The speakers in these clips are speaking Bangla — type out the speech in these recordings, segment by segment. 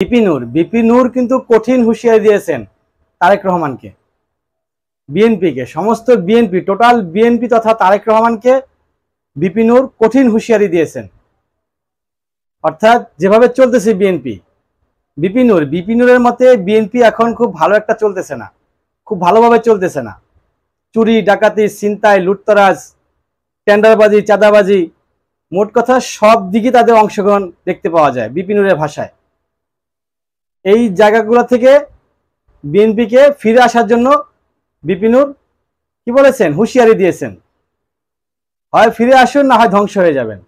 বিপি নূর কিন্তু কঠিন হুঁশিয়ারি দিয়েছেন তারেক রহমানকে, বিএনপিকে, সমস্ত বিএনপি, টোটাল বিএনপি তথা তারেক রহমানকে বিপি নূর কঠিন হুঁশিয়ারি দিয়েছেন। অর্থাৎ যেভাবে চলতেছে বিএনপি, বিপি নূরের মতে বিএনপি এখন খুব ভালো একটা চলতেছে না, খুব ভালোভাবে চলতেছে না। চুরি, ডাকাতি, ছিনতাই, লুটতরাজ, টেন্ডারবাজি, চাঁদাবাজি, মোট কথা সব দিকে তাদের অংশগ্রহণ দেখতে পাওয়া যায় বিপি নূরের ভাষায়। এই জায়গাগুলো থেকে বিএনপিকে ফিরে আসার জন্য বিপি নূর কি বলেছেন, হুঁশিয়ারি দিয়েছেন, হয় ফিরে আসুন না হয় ধ্বংস হয়ে যাবেন।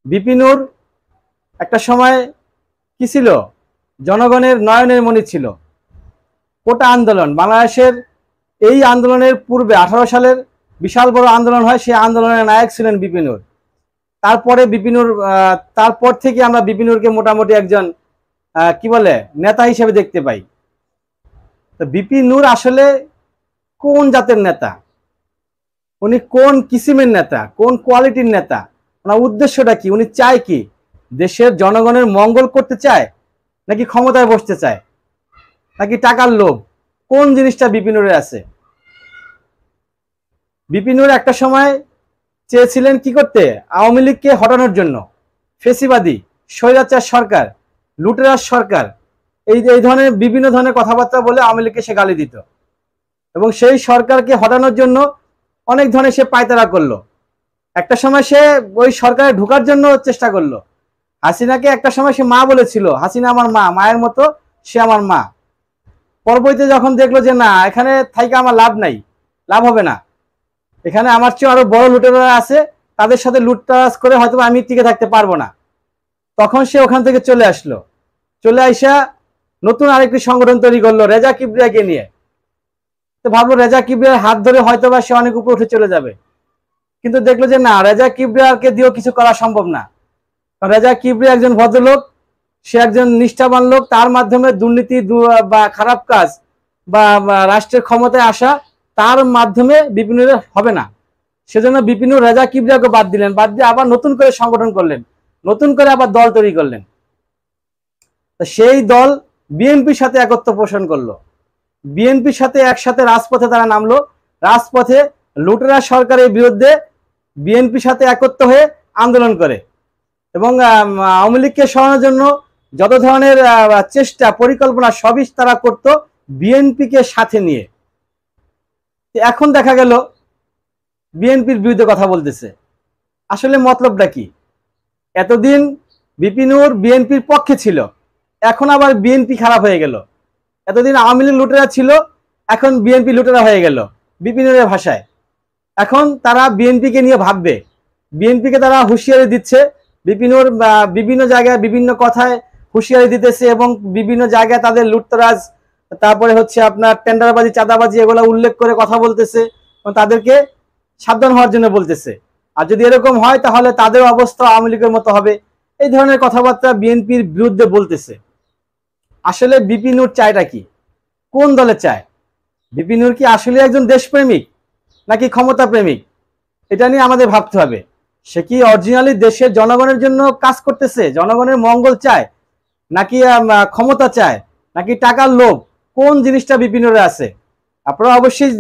বিপি নূর একটা সময় কি ছিল, জনগণের নয়নের মণি ছিল। কোটা আন্দোলন, বাংলাদেশের এই আন্দোলনের পূর্বে 18 সালের বিশাল বড় আন্দোলন হয়, সেই আন্দোলনের নায়ক ছিলেন বিপি নূর। তারপরে বিপি নূর, তারপর থেকে আমরা বিপি নূরকে মোটামুটি একজন কি বলে নেতা হিসেবে দেখতে পাই। তো বিপি নূর আসলে কোন জাতের নেতা, উনি কোন কিসিমের নেতা, কোন কোয়ালিটির নেতা, ওনার উদ্দেশ্যটা কি, উনি চায় কি, দেশের জনগণের মঙ্গল করতে চায় নাকি ক্ষমতায় বসতে চায় নাকি টাকার লোভ, কোন জিনিসটা বিপি নূরের আছে? বিপি নূর একটা সময় চেয়েছিলেন কি করতে, আওয়ামী লীগকে হটানোর জন্য। ফেসিবাদী, স্বৈরাচার সরকার, লুটেরার সরকার, এই ধরনের বিভিন্ন ধরনের কথাবার্তা বলে আওয়ামী লীগকে সে গালি দিত এবং সেই সরকারকে হটানোর জন্য অনেক ধরনের সে পায়তারা করলো। একটা সময় সে ওই সরকারে ঢোকার জন্য চেষ্টা করলো। হাসিনাকে একটা সময় সে মা বলেছিল, হাসিনা আমার মা, মায়ের মতো সে আমার মা। পরবর্তীতে যখন দেখলো যে না, এখানে থাইকা আমার লাভ নাই, লাভ হবে না, এখানে আমার চেয়ে আরো বড় লুটেরা আছে, তাদের সাথে লুটতরাজ করে হয়তো আমি টিকে থাকতে পারবো না, তখন সে ওখান থেকে চলে আসলো। চলে আইসা নতুন আরেকটি সংগঠন তৈরি করলো রেজা কিবরিয়াকে নিয়ে। তো ভাবলো রেজা কিবরিয়ার হাত ধরে হয়তো বা সে অনেক উপরে উঠে চলে যাবে, কিন্তু দেখলো যে না, রেজা কিবরিয়াকে দিয়েও কিছু করা সম্ভব না। রেজা কিবরিয়া একজন ভদ্রলোক, সে একজন নিষ্ঠাবান লোক, তার মাধ্যমে দুর্নীতি বা খারাপ কাজ বা রাষ্ট্রের ক্ষমতায় আসা তার মাধ্যমে বিপি নূরের হবে না। সেজন্য বিপি নূর রেজা কিবরিয়াকে বাদ দিলেন, বাদ দিয়ে আবার নতুন করে সংগঠন করলেন, নতুন করে আবার দল তৈরি করলেন। সেই দল বিএনপির সাথে একত্র পোষণ করলো, বিএনপির সাথে একসাথে রাজপথে তারা নামলো। রাজপথে লুটেরা সরকারের বিরুদ্ধে বিএনপির সাথে একত্র হয়ে আন্দোলন করে এবং আওয়ামী লীগকে সরানোর জন্য যত ধরনের চেষ্টা পরিকল্পনা সবই তারা করত বিএনপিকে সাথে নিয়ে। এখন দেখা গেল বিএনপির বিরুদ্ধে কথা বলতেছে, আসলে মতলবটা কি? এতদিন বিপি নূর বিএনপির পক্ষে ছিল, এখন আবার বিএনপি খারাপ হয়ে গেল। এতদিন আওয়ামী লীগ লুটেরা ছিল, এখন বিএনপি লুটেরা হয়ে গেল বিপি নূরের ভাষায়। এখন তারা বিএনপিকে নিয়ে ভাববে, বিএনপিকে তারা হুঁশিয়ারি দিচ্ছে। বিপি নূর বিভিন্ন জায়গায় বিভিন্ন কথায় হুঁশিয়ারি দিতেছে এবং বিভিন্ন জায়গায় তাদের লুটতরাজ, তারপরে হচ্ছে আপনার টেন্ডারবাজি, চাঁদাবাজি এগুলো উল্লেখ করে কথা বলতেছে এবং তাদেরকে সাবধান হওয়ার জন্য বলতেছে। আর যদি এরকম হয় তাহলে তাদের অবস্থা আওয়ামী লীগের মতো হবে, এই ধরনের কথাবার্তা বিএনপির বিরুদ্ধে বলতেছে। আসলে বিপি নূর চায়টা কি, কোন দলে চায়? বিপি নূর কি আসলে একজন দেশপ্রেমিক নাকি ক্ষমতা প্রেমিক? এটা নিয়ে আমাদের ভাবতে হবে। সে কি অরিজিনালি দেশের জনগণের জন্য কাজ করতেছে, জনগণের মঙ্গল চায়, নাকি ক্ষমতা চায়, নাকি টাকার লোভ? কোন জিনিসটা বিপি নূরে আছে? আপনারা অবশ্যই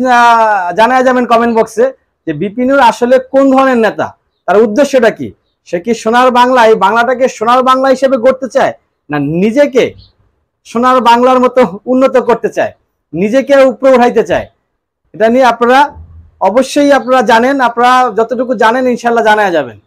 জানায় যাবেন কমেন্ট বক্সে যে বিপি নূর আসলে কোন ধরনের নেতা, তার উদ্দেশ্যটা কি। সে কি সোনার বাংলা, এই বাংলাটাকে সোনার বাংলা হিসেবে গড়তে চায়, না নিজেকে সোনার বাংলার মতো উন্নত করতে চায়, নিজেকে উপরে উঠাইতে চায়? এটা নিয়ে আপনারা অবশ্যই আপনারা জানেন, আপনারা যতটুকু জানেন ইনশাল্লাহ জানায় যাবেন।